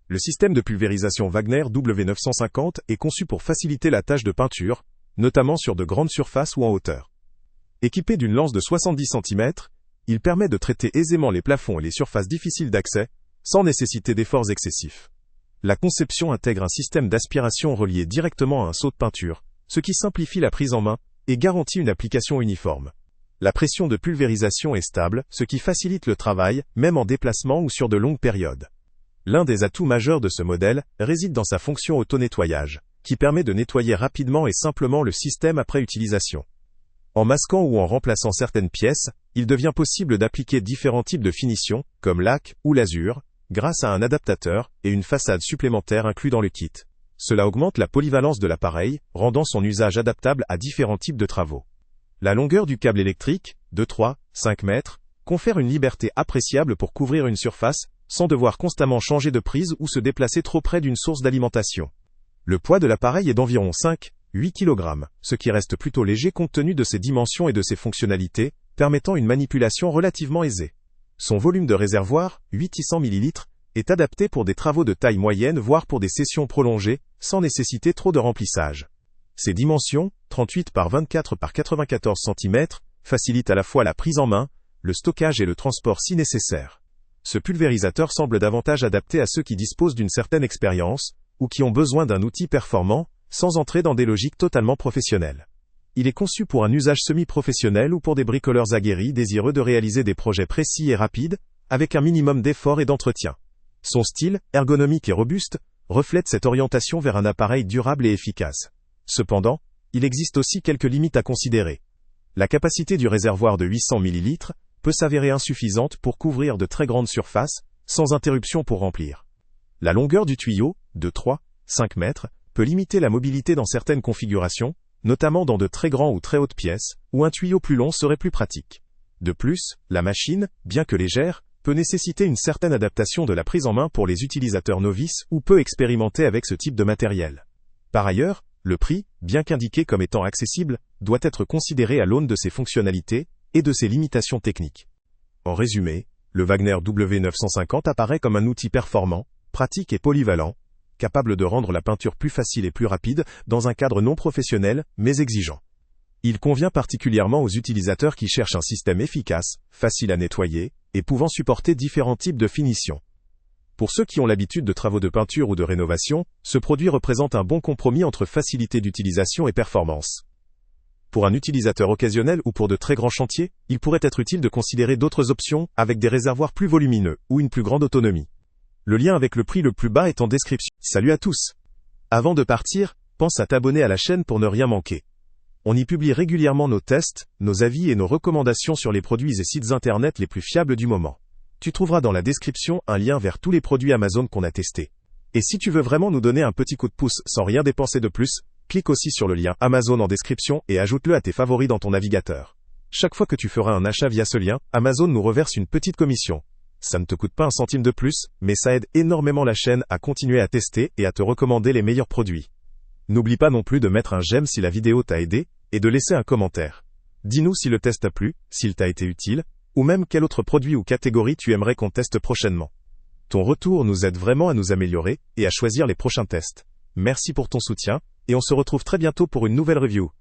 Le système de pulvérisation Wagner W950 est conçu pour faciliter la tâche de peinture, notamment sur de grandes surfaces ou en hauteur. Équipé d'une lance de 70 cm, il permet de traiter aisément les plafonds et les surfaces difficiles d'accès, sans nécessiter d'efforts excessifs. La conception intègre un système d'aspiration relié directement à un seau de peinture, ce qui simplifie la prise en main et garantit une application uniforme. La pression de pulvérisation est stable, ce qui facilite le travail, même en déplacement ou sur de longues périodes. L'un des atouts majeurs de ce modèle réside dans sa fonction auto-nettoyage, qui permet de nettoyer rapidement et simplement le système après utilisation. En masquant ou en remplaçant certaines pièces, il devient possible d'appliquer différents types de finitions, comme lac ou lasure, grâce à un adaptateur et une façade supplémentaire inclus dans le kit. Cela augmente la polyvalence de l'appareil, rendant son usage adaptable à différents types de travaux. La longueur du câble électrique, de 3-5 mètres, confère une liberté appréciable pour couvrir une surface, sans devoir constamment changer de prise ou se déplacer trop près d'une source d'alimentation. Le poids de l'appareil est d'environ 5-8 kg, ce qui reste plutôt léger compte tenu de ses dimensions et de ses fonctionnalités, permettant une manipulation relativement aisée. Son volume de réservoir, 800 ml, est adapté pour des travaux de taille moyenne voire pour des sessions prolongées, sans nécessiter trop de remplissage. Ses dimensions, 38 par 24 par 94 cm, facilitent à la fois la prise en main, le stockage et le transport si nécessaire. Ce pulvérisateur semble davantage adapté à ceux qui disposent d'une certaine expérience, ou qui ont besoin d'un outil performant, sans entrer dans des logiques totalement professionnelles. Il est conçu pour un usage semi-professionnel ou pour des bricoleurs aguerris désireux de réaliser des projets précis et rapides, avec un minimum d'effort et d'entretien. Son style, ergonomique et robuste, reflète cette orientation vers un appareil durable et efficace. Cependant, il existe aussi quelques limites à considérer. La capacité du réservoir de 800 ml peut s'avérer insuffisante pour couvrir de très grandes surfaces, sans interruption pour remplir. La longueur du tuyau, de 3-5 mètres, peut limiter la mobilité dans certaines configurations, notamment dans de très grands ou très hautes pièces, où un tuyau plus long serait plus pratique. De plus, la machine, bien que légère, peut nécessiter une certaine adaptation de la prise en main pour les utilisateurs novices ou peu expérimentés avec ce type de matériel. Par ailleurs, le prix, bien qu'indiqué comme étant accessible, doit être considéré à l'aune de ses fonctionnalités et de ses limitations techniques. En résumé, le Wagner W950 apparaît comme un outil performant, pratique et polyvalent, capable de rendre la peinture plus facile et plus rapide dans un cadre non professionnel, mais exigeant. Il convient particulièrement aux utilisateurs qui cherchent un système efficace, facile à nettoyer, et pouvant supporter différents types de finitions. Pour ceux qui ont l'habitude de travaux de peinture ou de rénovation, ce produit représente un bon compromis entre facilité d'utilisation et performance. Pour un utilisateur occasionnel ou pour de très grands chantiers, il pourrait être utile de considérer d'autres options avec des réservoirs plus volumineux ou une plus grande autonomie. Le lien avec le prix le plus bas est en description. Salut à tous! Avant de partir, pense à t'abonner à la chaîne pour ne rien manquer. On y publie régulièrement nos tests, nos avis et nos recommandations sur les produits et sites internet les plus fiables du moment. Tu trouveras dans la description un lien vers tous les produits Amazon qu'on a testés. Et si tu veux vraiment nous donner un petit coup de pouce sans rien dépenser de plus, clique aussi sur le lien Amazon en description et ajoute-le à tes favoris dans ton navigateur. Chaque fois que tu feras un achat via ce lien, Amazon nous reverse une petite commission. Ça ne te coûte pas un centime de plus, mais ça aide énormément la chaîne à continuer à tester et à te recommander les meilleurs produits. N'oublie pas non plus de mettre un j'aime si la vidéo t'a aidé, et de laisser un commentaire. Dis-nous si le test t'a plu, s'il t'a été utile, ou même quel autre produit ou catégorie tu aimerais qu'on teste prochainement. Ton retour nous aide vraiment à nous améliorer, et à choisir les prochains tests. Merci pour ton soutien, et on se retrouve très bientôt pour une nouvelle review.